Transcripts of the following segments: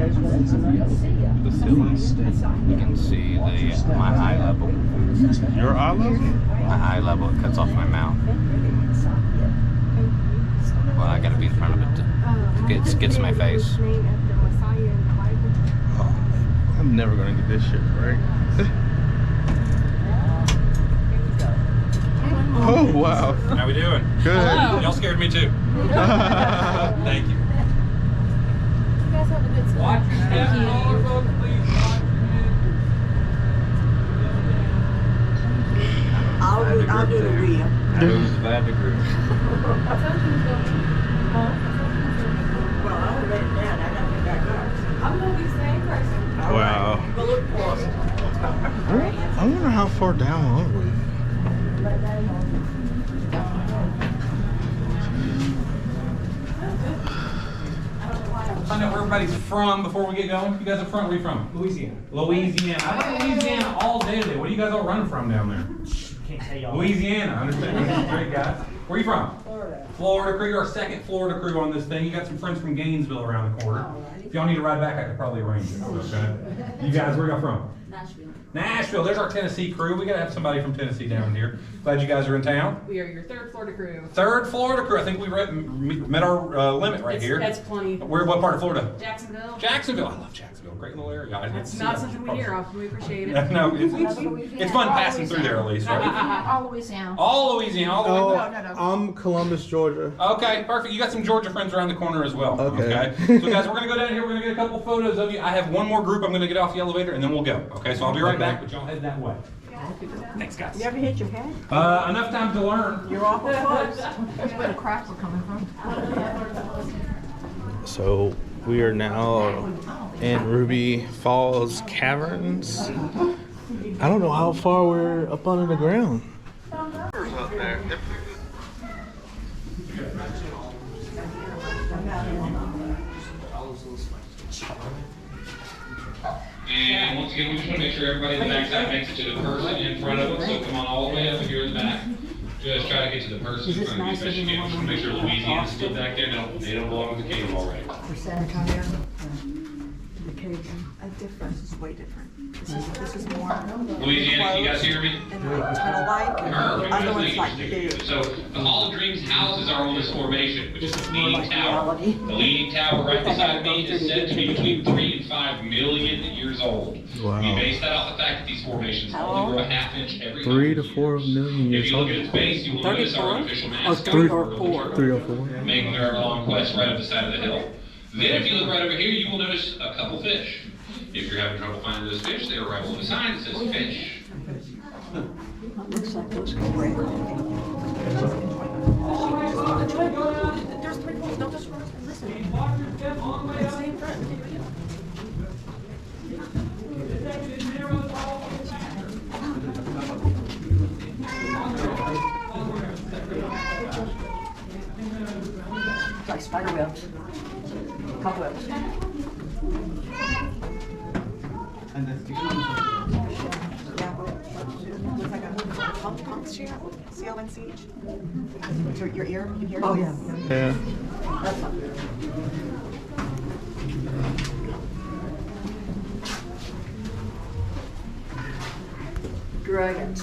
the ceiling. You can see my eye level. Your eye level? My eye level, it cuts off my mouth. Well, I gotta be in front of it to get to my face. Oh, I'm never gonna get this shit right. Oh, wow. How we doing? Good. Y'all scared me too. Thank you. You guys have a good time. Watch your step, smaller folks, please. I'll do the wheel. Who's bad to group? I told you to go. Well, I'll let it down. I gotta get back up. I'm gonna be the same person. Wow. Well, look for us. I wonder how far down are we? Find out where everybody's from before we get going. You guys are from? Where are you from? Louisiana. Louisiana. I've been in Louisiana all day today. What do you guys all run from down there? Can't tell y'all. Louisiana. I understand. Great guys. Where are you from? Florida. Florida crew. Our second Florida crew on this thing. You got some friends from Gainesville around the corner. If y'all need a ride back, I could probably arrange it. Okay. You guys, where y'all from? Nashville. Nashville. There's our Tennessee crew. We gotta have somebody from Tennessee down here. Glad you guys are in town. We are your third Florida crew. Third Florida crew. I think we met our limit right here. That's plenty. What part of Florida? Jacksonville. Jacksonville. I love Jacksonville. Great little area. That's not something we hear often. We appreciate it. No, it's fun passing through there at least, right? All Louisiana. All Louisiana, all the way Oh, back. I'm Columbus, Georgia. Okay, perfect. You got some Georgia friends around the corner as well. Okay. So guys, we're gonna go down here. We're gonna get a couple photos of you. I have one more group. I'm gonna get off the elevator and then we'll go. Okay, so I'll be right back, but y'all head that way. Thanks, guys. You ever hit your head? Enough time to learn. You're awful close. That's where the cracks are coming from. So we are now in Ruby Falls Caverns. I don't know how far we're up under the ground. Up there. And once again, we just want to make sure everybody in the backside makes it to the person in front of them. So come on all the way up here in the back. Just try to get to the person in front of you as best you can. Just want to make sure Louisiana's still back there. They don't belong to the cave already. For San Antonio. The cave, this is way different. This is more. Louisiana, can you guys hear me? Tunnel-like. Other ones like big. So the Hall of Dreams houses our oldest formation, which is the leaning tower. The leaning tower right beside me is said to be between 3 and 5 million years old. Wow. We base that off the fact that these formations only grow a half inch every 3 to 100 4 years. million If years you look old. at its base, you will notice our unofficial mascot. 3 or 4. 3 or 4. Making their long quest right up the side of the hill. Then if you look right over here, you will notice a couple fish. If you're having trouble finding those fish, they are right below the sign that says fish. Looks like those go break. There's 3 poles. Don't just run. Listen. Stay in front. Like spider webs. Cobwebs. And then Yeah, looks like a punk chair. CLNCH. Your ear, you hear? Oh, yeah. Yeah. That's not good. Dragons.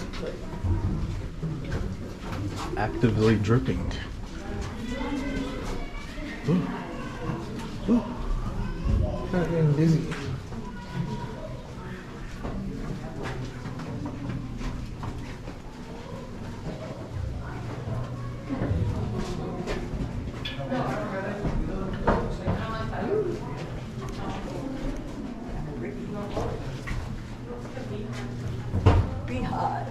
Actively dripping. Ooh. Ooh. Not getting dizzy. Beehive.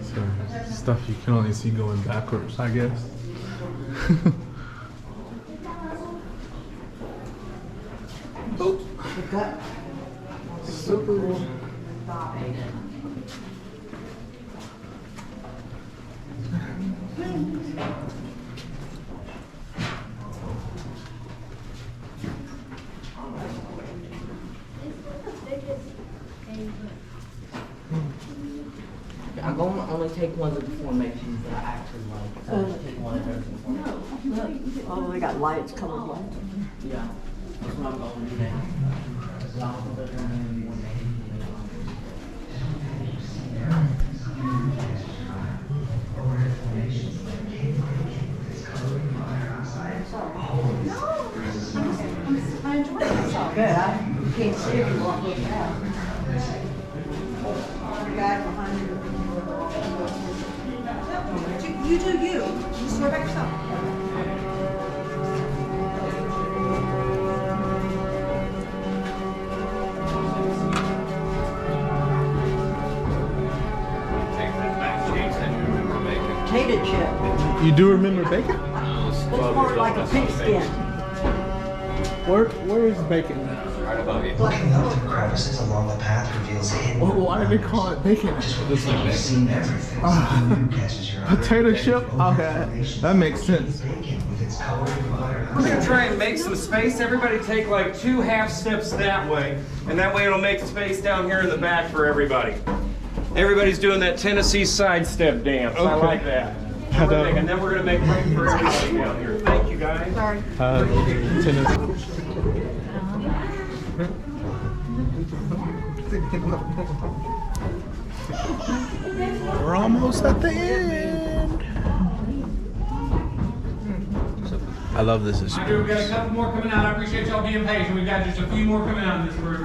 So, stuff you can only see going backwards, I guess. Oh, super. I'm going to only take one of the formations that I actually like. So I'm going to take one of those formations. Oh, they got lights, colored lights. Yeah, that's what I'm going to do now. So I'll put those in one I enjoyed myself. Good. I can't see if you walk looking out. The guy behind you. You do you. You swear by yourself. Potato chip. You do remember bacon? It's more like a pigskin. Where is bacon? Looking up through crevices along the path reveals a hidden. Well, why did they call it bacon? Just when you think you've seen everything, something new catches your eye. Potato chip? Okay, that makes sense. Bacon with its colored fire. We're gonna try and make some space. Everybody take like 2 half steps that way, and that way it'll make space down here in the back for everybody. Everybody's doing that Tennessee side step dance. I Okay. like that. Terrific. And then we're gonna make room for everybody down here. Thank you, guys. Sorry. We're almost at the end. I love this I do, we've got a experience. couple more coming out. I appreciate y'all being patient. We've got just a few more coming out in this group.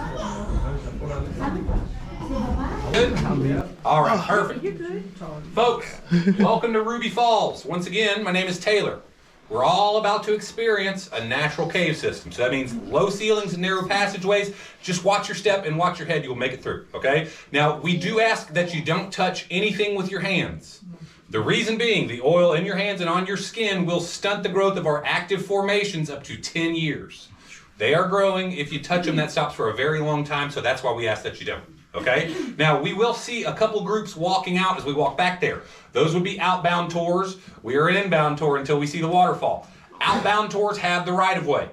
Good? All right, perfect. Folks, welcome to Ruby Falls. Once again, my name is Taylor. We're all about to experience a natural cave system. So that means low ceilings and narrow passageways. Just watch your step and watch your head. You'll make it through, okay? Now, we do ask that you don't touch anything with your hands. The reason being, the oil in your hands and on your skin will stunt the growth of our active formations up to 10 years. They are growing. If you touch them, that stops for a very long time, so that's why we ask that you don't. Okay? Now, we will see a couple groups walking out as we walk back there. Those would be outbound tours. We are an inbound tour until we see the waterfall. Outbound tours have the right-of-way.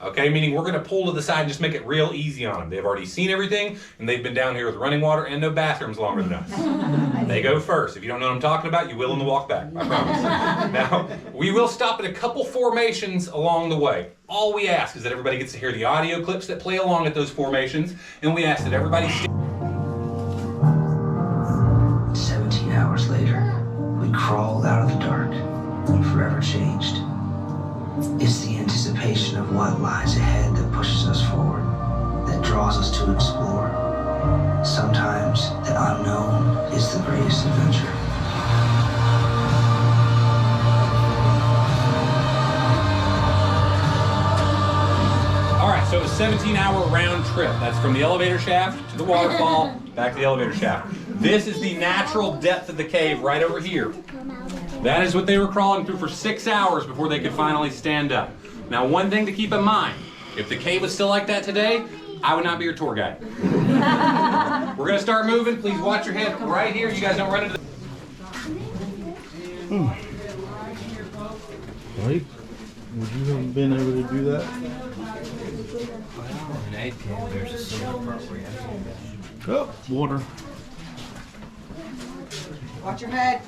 Okay? Meaning we're going to pull to the side and just make it real easy on them. They've already seen everything, and they've been down here with running water and no bathrooms longer than us. They go first. If you don't know what I'm talking about, you will in the walk back. I promise. Now, we will stop at a couple formations along the way. All we ask is that everybody gets to hear the audio clips that play along at those formations, and we ask that everybody 17 hours later, we crawled out of the dark and forever changed. It's the anticipation of what lies ahead that pushes us forward, that draws us to explore. Sometimes the unknown is the greatest adventure. All right, so a 17-hour round trip. That's from the elevator shaft to the waterfall, back to the elevator shaft. This is the natural depth of the cave right over here. That is what they were crawling through for 6 hours before they could finally stand up. Now, one thing to keep in mind, if the cave was still like that today, I would not be your tour guide. We're gonna start moving. Please watch your head right here. You guys don't run into the... Wait, would you have been able to do that? In 8 cave, there's a similar part where you have to Oh, water. Watch your head.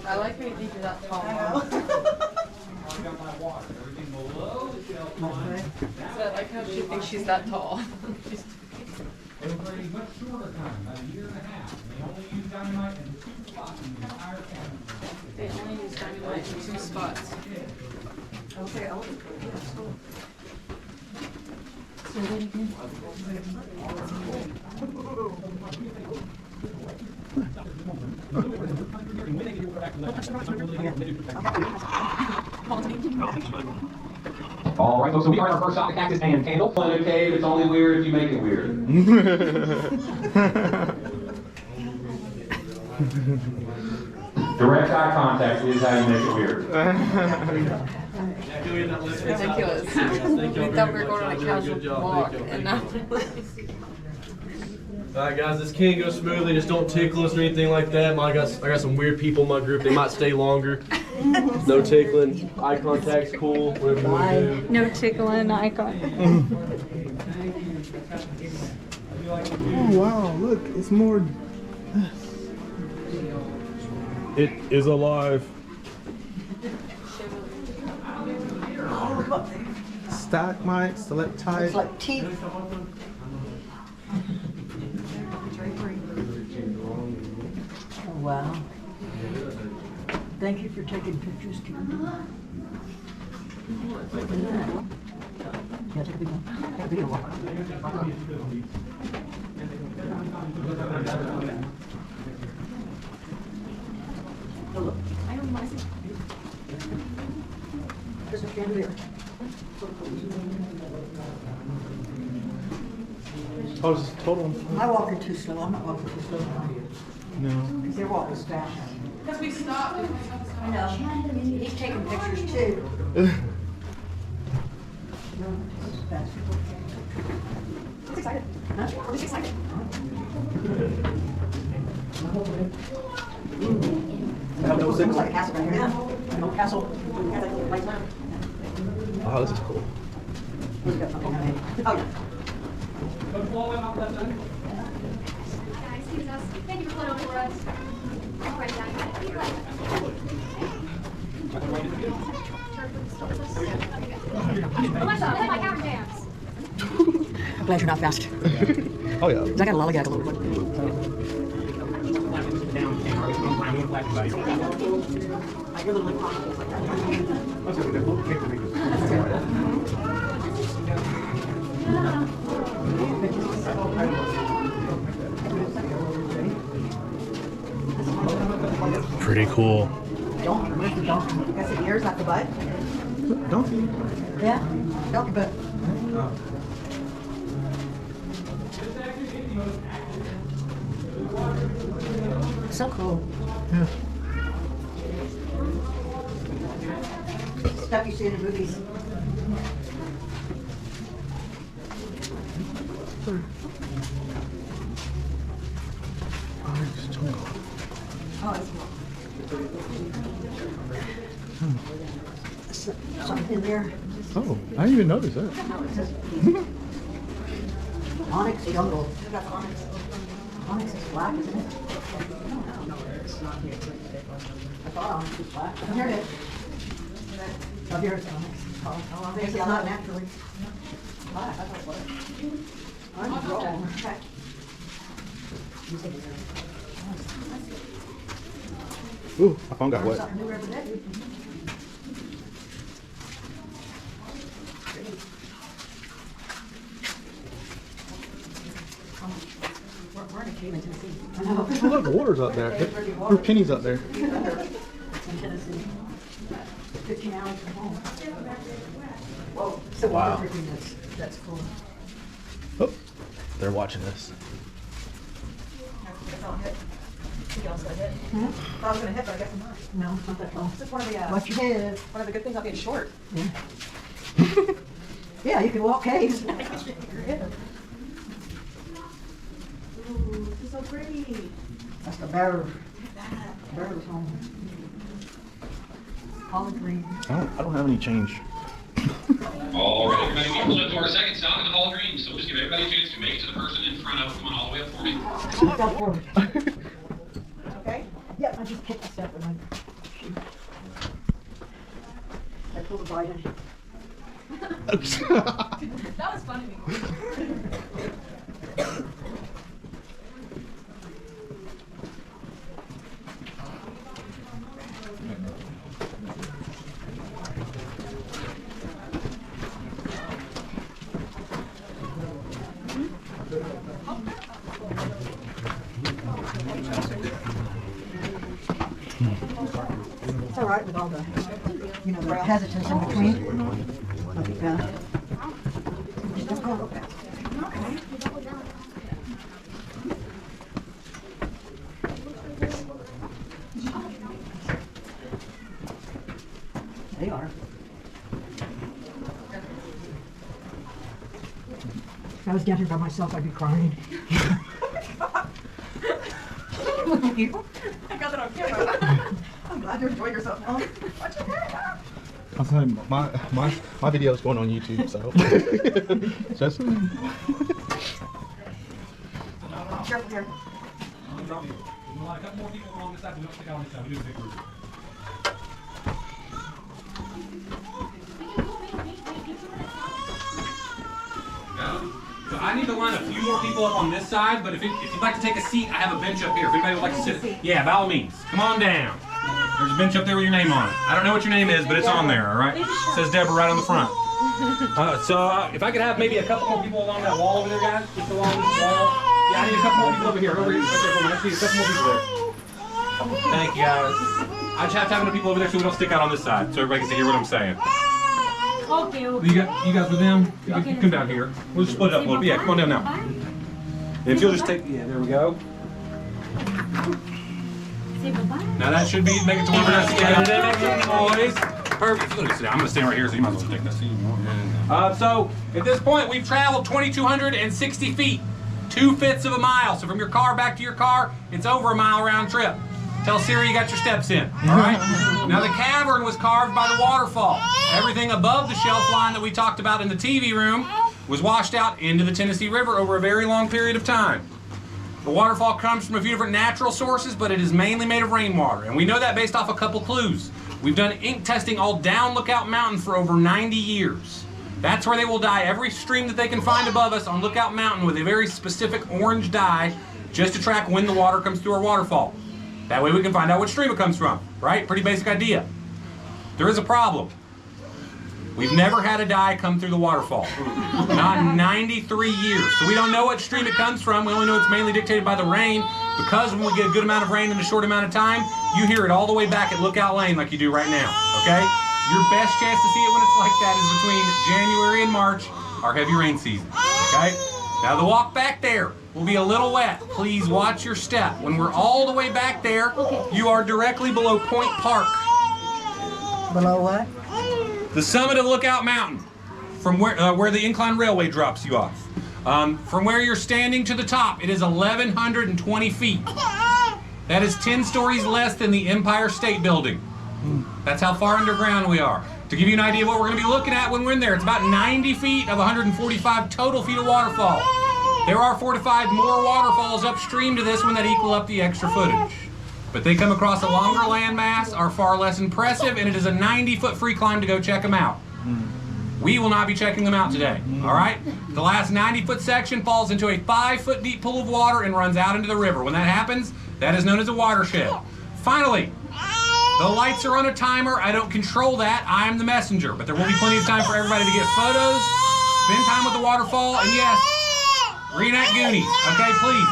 I like when you think you're that tall. So I like how she thinks she's that tall. Everybody much shorter time, about a year and a half. They only use dynamite in 2 spots in the entire cabin. They only use dynamite in 2 spots. Okay, I'll All right, folks, so we are at our first stop, the Cactus and Candle. In a cave, it's only weird if you make it weird. Direct eye contact is how you make it weird. It's ridiculous. We thought we were going on a casual walk, and now Alright guys, this can't go smoothly, just don't tickle us or anything like that. I got some weird people in my group, they might stay longer. No tickling. Eye contact's cool. Whatever you want to do. No tickling icon. Oh wow, look, it's more. It is alive. Oh, look. Stalagmite, stalactite. It's like teeth. Drapery. Oh, wow. Thank you for taking pictures, Karen. Yeah, take a video. Take a video. Oh, look. There's a chandelier. Oh, it's total. I walk it too slow. I'm not walking too slow. No. Because they're walking fast. Because we stopped. I know. He's taking pictures too. He's excited. Huh? He's excited. Looks like a castle right here. Yeah. No castle. Oh, this is cool. Oh, yeah. Excuse us. Thank you for pulling over for us. Alright, down. Oh my God, I had my camera jams. I'm glad you're not fast. Oh yeah. 'Cause I got a lollygag a little bit. I hear little pockets like that. Pretty cool. Donkey, where's the donkey? That's the ears, not the butt? Donkey. Yeah, donkey butt. So cool. Yeah. Stuff you see in the movies. Oh, that's cool. Something in there. Oh, I didn't even notice that. Onyx jungle. That's onyx. Onyx is black, isn't it? I thought onyx was black. Oh, here it is. Oh, here's onyx. Oh, it's not naturally black. I thought it was. Onyx is wrong. Okay. Ooh, my phone got wet. Something new every day. We're in a cave in Tennessee. I know. Oh, look, the water's out there. There's pennies out there. It's in Tennessee. 15 hours from home. Whoa. So Wow. That's cool. Oh, they're watching this. I was gonna hit, but I guess I'm not. No, it's not that tall. It's one of the, what you did. One of the good things about being short. Yeah. Yeah, you can walk caves. You're in. Ooh, this is so pretty. That's the bear. Bear's home. Olive green. I don't have any change. All right, everybody, we pulled up to our second stop in the Hall of Dreams, so just give everybody a chance to make it to the person in front of them. Come on all the way up for me. Look out for me. Okay? Yep, I just kicked a step with my shoe. I pulled a Biden. That was funny. It's all right with all the, you know, the hesitance in between. I think, just go look at it. Okay. They are. If I was down here by myself, I'd be crying. Look at you. I got that on camera. I'm glad glad you enjoyed yourself. What's your hair? I'm saying my video is going on YouTube, so just Careful here. A couple more people along this side, we don't stick out on this side. We do a big group. So I need to line a few more people up on this side, but if you'd like to take a seat, I have a bench up here. If anybody would like to sit, yeah, by all means, come on down. There's a bench up there with your name on it. I don't know what your name is, but it's on there, all right? It says Deborah right on the front. If I could have maybe a couple more people along that wall over there, guys, just along this wall. Yeah, I need a couple more people over here. Over here, right there for me. I just need a couple more people there. Thank you, guys. I just have to have enough people over there so we don't stick out on this side, so everybody can hear what I'm saying. Okay. You guys with them? You can come down here. We'll just split it up a little bit. Yeah, come on down now. And if you'll just take, yeah, there we go. Now that should be, make it to one for us together. Boys. Perfect. Sit down. I'm going to stand right here, so you might as well take that seat. So, at this point, we've traveled 2,260 feet, 2/5 of a mile. So from your car back to your car, it's over a mile round trip. Tell Siri you got your steps in, all right? Now the cavern was carved by the waterfall. Everything above the shelf line that we talked about in the TV room was washed out into the Tennessee River over a very long period of time. The waterfall comes from a few different natural sources, but it is mainly made of rainwater, and we know that based off a couple clues. We've done ink testing all down Lookout Mountain for over 90 years. That's where they will dye every stream that they can find above us on Lookout Mountain with a very specific orange dye just to track when the water comes through our waterfall. That way we can find out which stream it comes from, right? Pretty basic idea. There is a problem. We've never had a dye come through the waterfall. Not in 93 years. So we don't know what stream it comes from. We only know it's mainly dictated by the rain, because when we get a good amount of rain in a short amount of time, you hear it all the way back at Lookout Lane like you do right now, okay? Your best chance to see it when it's like that is between January and March, our heavy rain season, okay? Now the walk back there will be a little wet. Please watch your step. When we're all the way back there, you are directly below Point Park. Below what? The summit of Lookout Mountain, from where the incline railway drops you off. From where you're standing to the top, it is 1,120 feet. That is 10 stories less than the Empire State Building. That's how far underground we are. To give you an idea of what we're going to be looking at when we're in there, it's about 90 feet of 145 total feet of waterfall. There are 4 to 5 more waterfalls upstream to this one that equal up the extra footage. But they come across a longer landmass, are far less impressive, and it is a 90-foot free climb to go check them out. We will not be checking them out today, all right? The last 90-foot section falls into a 5-foot deep pool of water and runs out into the river. When that happens, that is known as a watershed. Finally, the lights are on a timer. I don't control that. I am the messenger, but there will be plenty of time for everybody to get photos, spend time with the waterfall, and yes, reenact Goonies, okay? Please.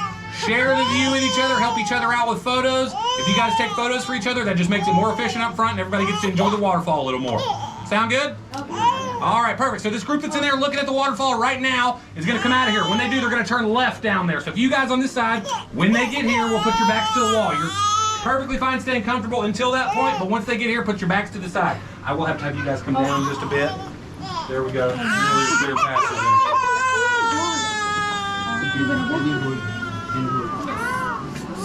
Share the view with each other, help each other out with photos. If you guys take photos for each other, that just makes it more efficient up front and everybody gets to enjoy the waterfall a little more. Sound good? All right, perfect. So this group that's in there looking at the waterfall right now is going to come out of here. When they do, they're going to turn left down there. So if you guys on this side, when they get here, we'll put your backs to the wall. You're perfectly fine staying comfortable until that point, but once they get here, put your backs to the side. I will have to have you guys come down just a bit. There we go. Clear passes in.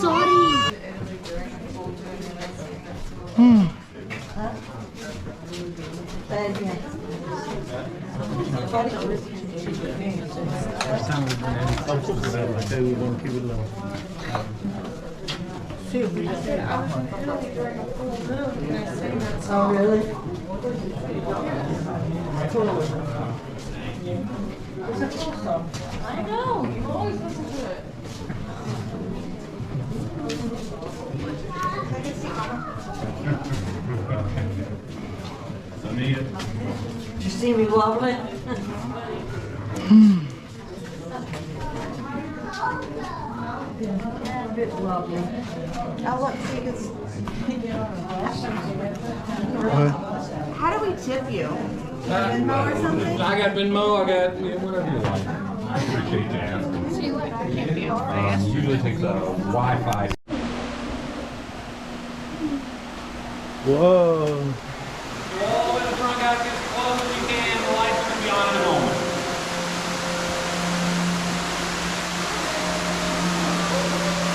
Sorry. Oh, really? I know. You always listen to it. Did you see me wobbling? A bit wobbly. Now look, see this. How do we tip you? Venmo or something? I got Venmo, I got whatever you like. I appreciate you asking. Usually takes a Wi-Fi. Whoa. All the way to the front, guys. Get as close as you can. The lights are going to be on in a moment.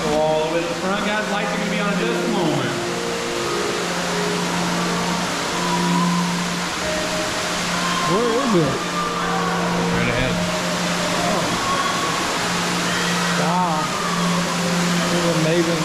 Go all the way to the front, guys. Lights are going to be on in just a moment. it? Right ahead. Wow. This is amazing.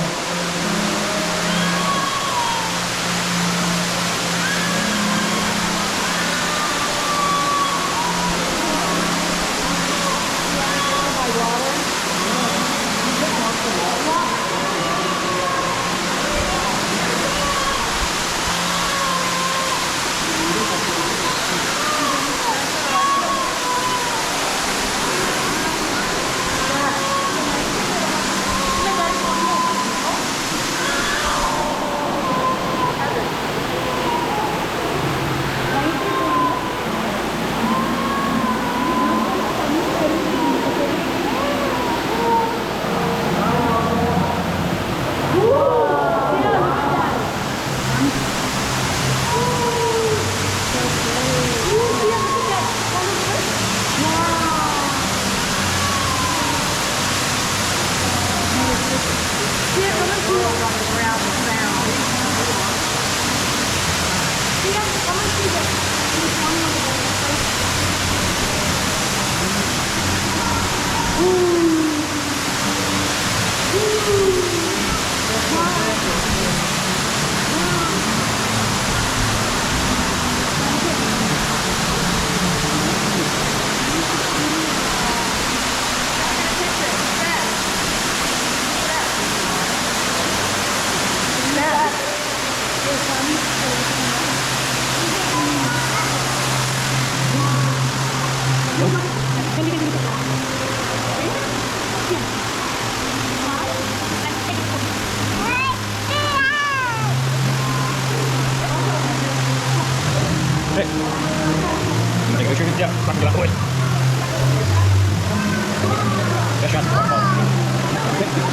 Yeah, I'm gonna wait.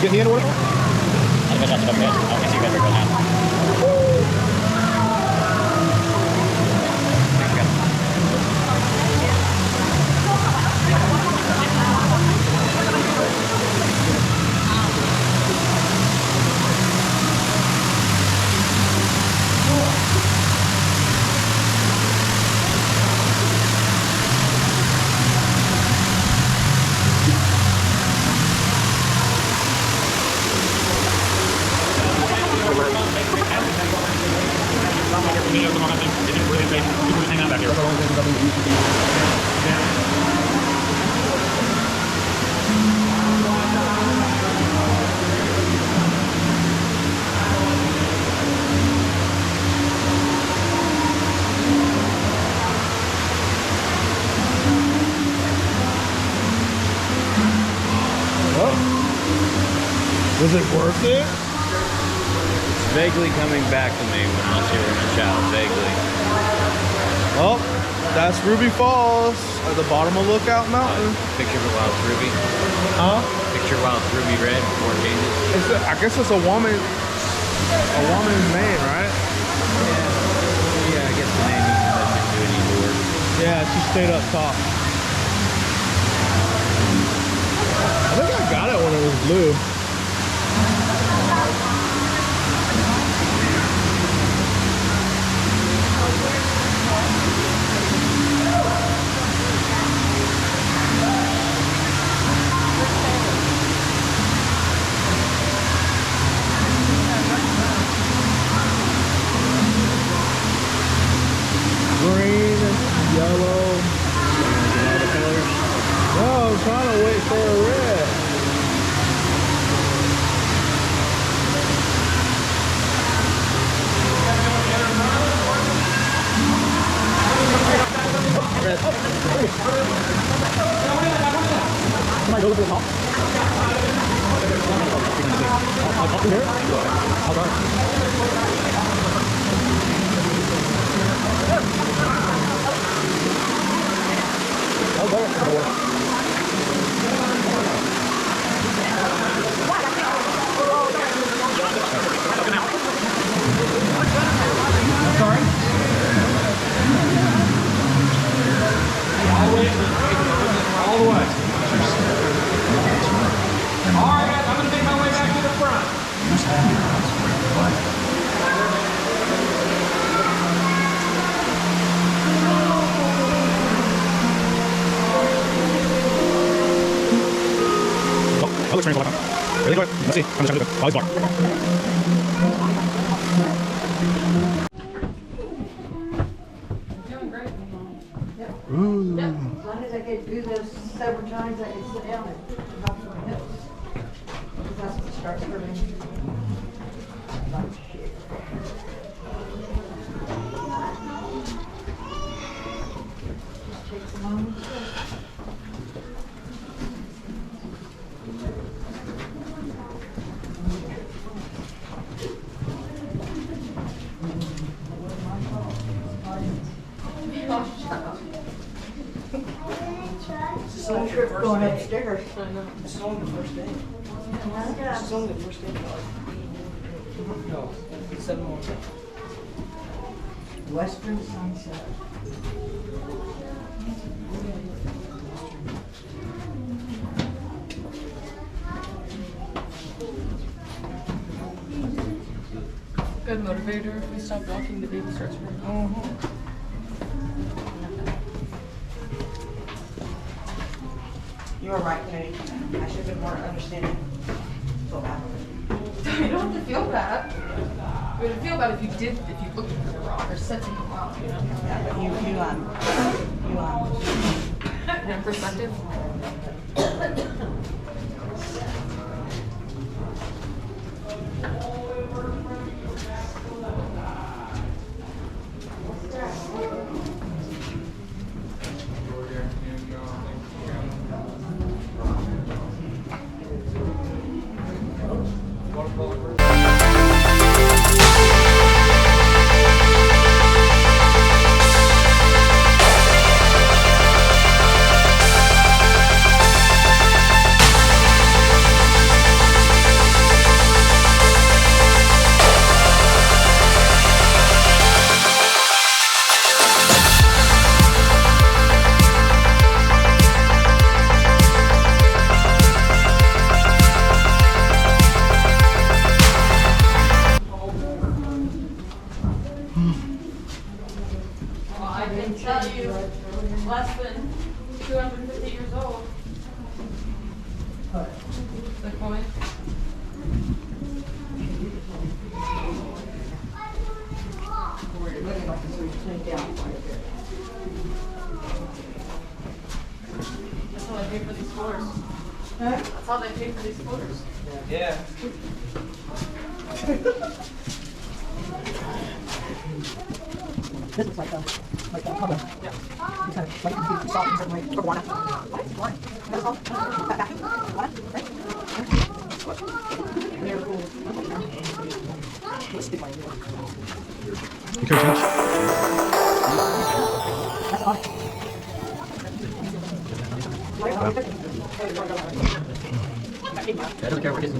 Get me in order? Was it worth it? It's vaguely coming back to me unless you were in a shower. Vaguely. Well, that's Ruby Falls at the bottom of Lookout Mountain. Picture while it's ruby. Huh? Picture while it's ruby red before it changes. I guess it's a woman's name, right? Yeah, I guess the name you can touch into anymore. Yeah, she stayed up top. I think I got it when it was blue. Green, yellow. No, I'm trying to wait for a red. Can I go to the top? Up here? How dark? I'll go up to the door. All the way. All right, guys, I'm going to make my way back to the front. see. I'm just trying to go. Ooh. As long as I could do this several times, I could sit down and knock my hips. Because that's what starts hurting. Like shit. Just takes a moment. So trip going upstairs. It's only the first day. It's only the first day. No, 7 more. Western sunset. Good motivator. If we stop walking, the baby starts running. You were right, Kenny. I should have been more understanding. Feel bad. You don't have to feel bad. You would feel bad if you looked at the wrong or said something wrong, you know? Yeah, but In perspective. Well, I can tell you, less than 250 years old. The coin. Looking like it's going down quite a bit. That's how they pay for these floors. Huh? That's how they pay for these floors. Yeah. This looks like a cover. Yeah. It's kind of like confused, soft, and certain way. Iguana. What? Iguana. That's all. Back. Iguana. Right? Very cool. Let's stick my ear. Okay, Josh. That's all. I don't care if it is.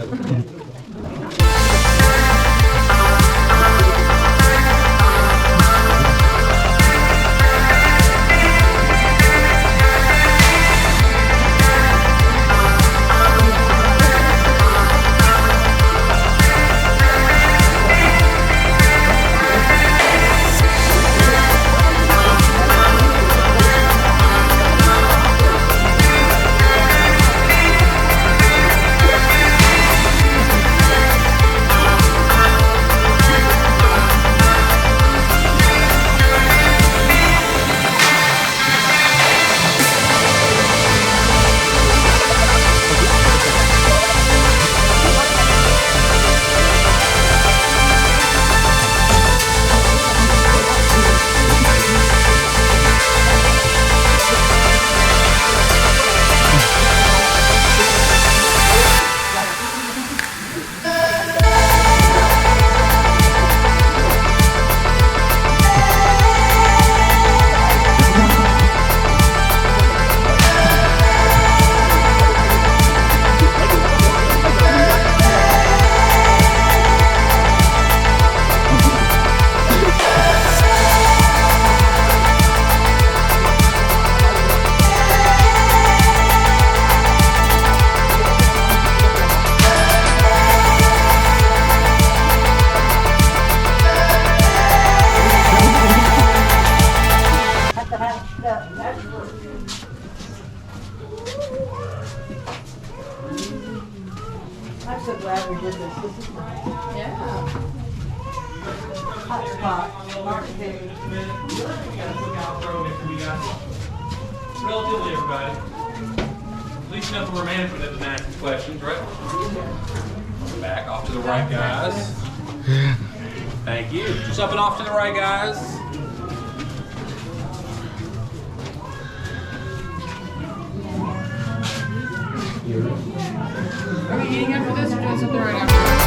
Yeah. Hot spot. Mark City. Relatively, everybody. At least enough for management that doesn't ask questions, right? Back off to the right, guys. Thank you. Just up and off to the right, guys. Are we eating after this or doing something right after this?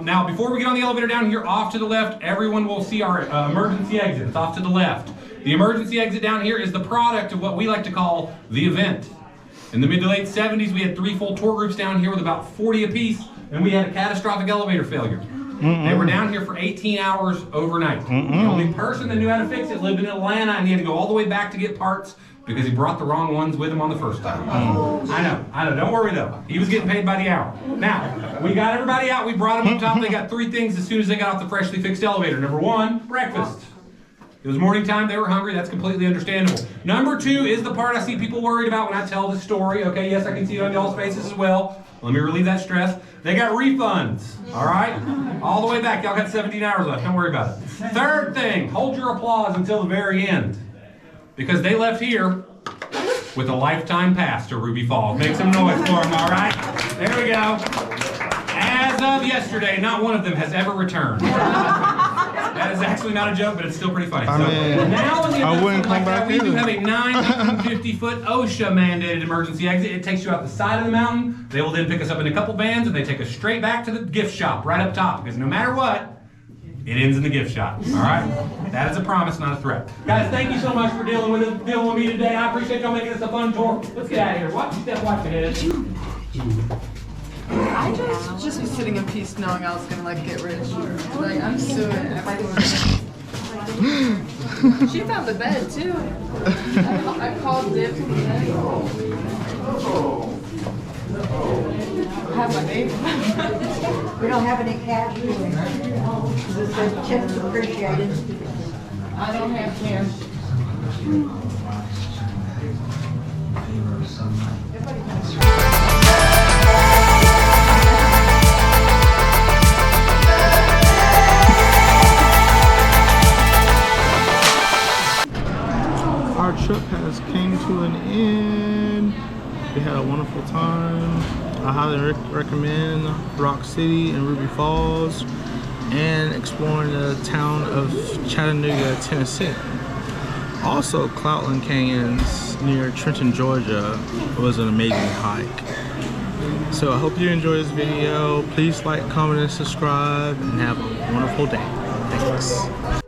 Now, before we get on the elevator down here, off to the left, everyone will see our emergency exit. It's off to the left. The emergency exit down here is the product of what we like to call the event. In the mid to late 70s, we had 3 full tour groups down here with about 40 apiece, and we had a catastrophic elevator failure. They were down here for 18 hours overnight. The only person that knew how to fix it lived in Atlanta, and he had to go all the way back to get parts because he brought the wrong ones with him on the first time. I know. Don't worry though. He was getting paid by the hour. Now, we got everybody out. We brought them up top. They got 3 things as soon as they got off the freshly fixed elevator. Number 1, breakfast. It was morning time. They were hungry. That's completely understandable. Number 2 is the part I see people worried about when I tell the story. Okay, yes, I can see it on y'all's faces as well. Let me relieve that stress. They got refunds, all right? All the way back. Y'all got 17 hours left. Don't worry about it. Third thing, hold your applause until the very end. Because they left here with a lifetime pass to Ruby Falls. Make some noise for them, all right? There we go. As of yesterday, not one of them has ever returned. That is actually not a joke, but it's still pretty funny. I mean, now in the I wouldn't come back we do either. have a 950-foot OSHA mandated emergency exit. It takes you out the side of the mountain. They will then pick us up in a couple vans and they take us straight back to the gift shop right up top. Because no matter what, it ends in the gift shop. All right? That is a promise, not a threat. Guys, thank you so much for dealing with me today. I appreciate y'all making this a fun tour. Let's get out of here. Watch your step, watch your head. I just be sitting in peace knowing I was gonna like get rich. Like I'm suing everyone. She found the bed too. I called dibs on the bed. I have my name. We don't have any cash. This says tips appreciated. I don't have cash. Our trip has came to an end. We had a wonderful time. I highly recommend Rock City and Ruby Falls and exploring the town of Chattanooga, Tennessee. Also, Cloutland Canyons near Trenton, Georgia was an amazing hike. So I hope you enjoy this video. Please like, comment, and subscribe, and have a wonderful day. Thanks.